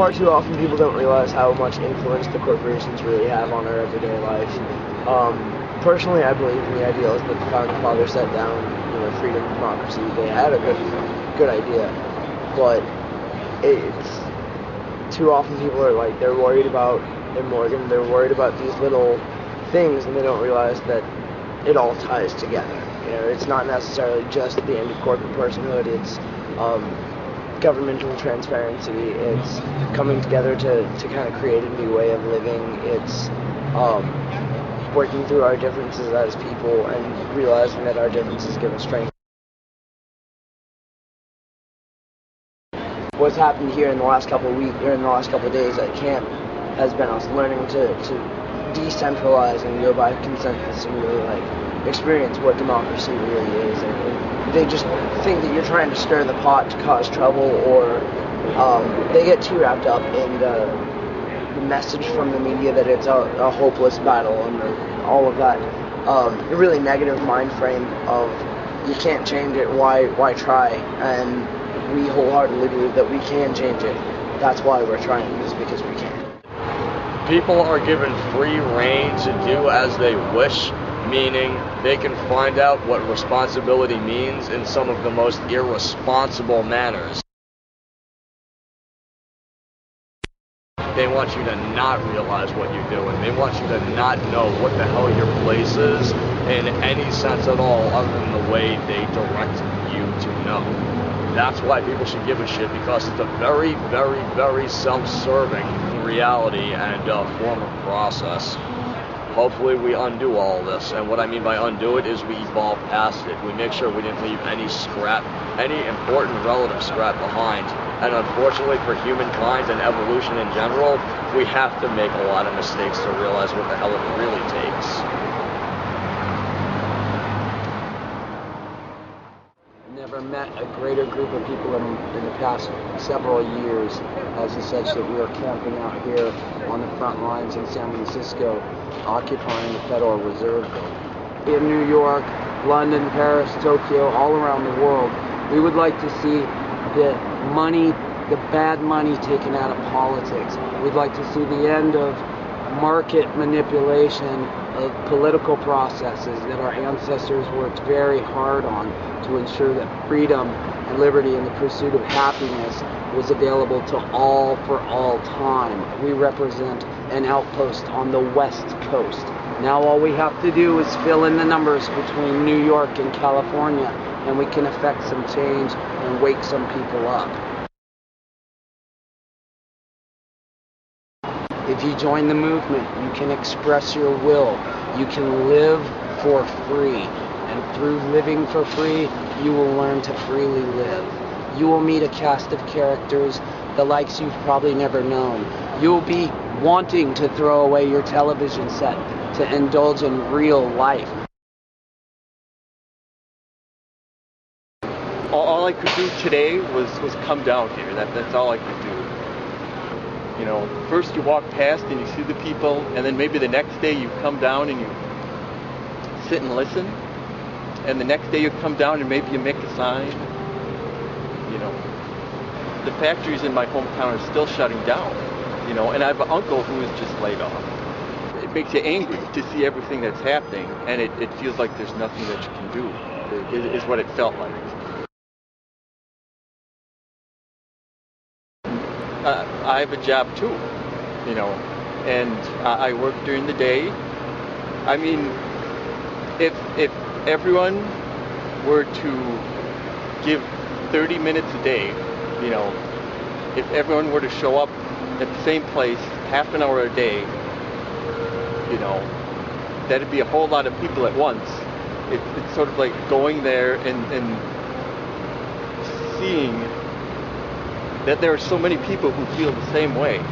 far too often people don't realize how much influence the corporations really have on our everyday life. Personally, I believe in the ideals that the founding fathers set down, freedom, democracy. They had a good idea, but it's too often people are like, they're worried about their Morgan, they're worried about these little things, and they don't realize that it all ties together. It's not necessarily just the end of corporate personhood. It's governmental transparency. It's coming together to kind of create a new way of living. It's working through our differences as people and realizing that our differences give us strength. What's happened here in the last couple of weeks, or in the last couple of days at camp, has been us learning to decentralize and go by consensus and really experience what democracy really is. And they just think that you're trying to stir the pot to cause trouble, or they get too wrapped up in the message from the media that it's a hopeless battle and all of that really negative mind frame of you can't change it, why try? And we wholeheartedly believe that we can change it. That's why we're trying, is because we can. People are given free rein to do as they wish, meaning they can find out what responsibility means in some of the most irresponsible manners. They want you to not realize what you're doing. They want you to not know what the hell your place is in any sense at all, other than the way they direct you to know. That's why people should give a shit, because it's a very, very, very self-serving reality and form of process. Hopefully we undo all this, and what I mean by undo it is we evolve past it. We make sure we didn't leave any important relative scrap behind. And unfortunately for humankind and evolution in general, we have to make a lot of mistakes to realize what the hell it really takes. Never met a greater group of people in the past several years as such that we are camping out here on the front lines in San Francisco, occupying the Federal Reserve Building. In New York, London, Paris, Tokyo, all around the world, we would like to see the bad money taken out of politics. We'd like to see the end of market manipulation of political processes that our ancestors worked very hard on to ensure that freedom and liberty and the pursuit of happiness was available to all for all time. We represent an outpost on the West Coast. Now all we have to do is fill in the numbers between New York and California, and we can affect some change and wake some people up. If you join the movement, you can express your will. You can live for free. And through living for free, you will learn to freely live. You will meet a cast of characters, the likes you've probably never known. You'll be wanting to throw away your television set to indulge in real life. All I could do today was come down here. That's all I could do. First you walk past and you see the people, and then maybe the next day you come down and you sit and listen, and the next day you come down and maybe you make a sign. The factories in my hometown are still shutting down, and I have an uncle who is just laid off. It makes you angry to see everything that's happening, and it feels like there's nothing that you can do, is what it felt like. I have a job too, and I work during the day. I mean, if everyone were to give 30 minutes a day, if everyone were to show up at the same place half an hour a day, that'd be a whole lot of people at once. It's sort of like going there and seeing that there are so many people who feel the same way.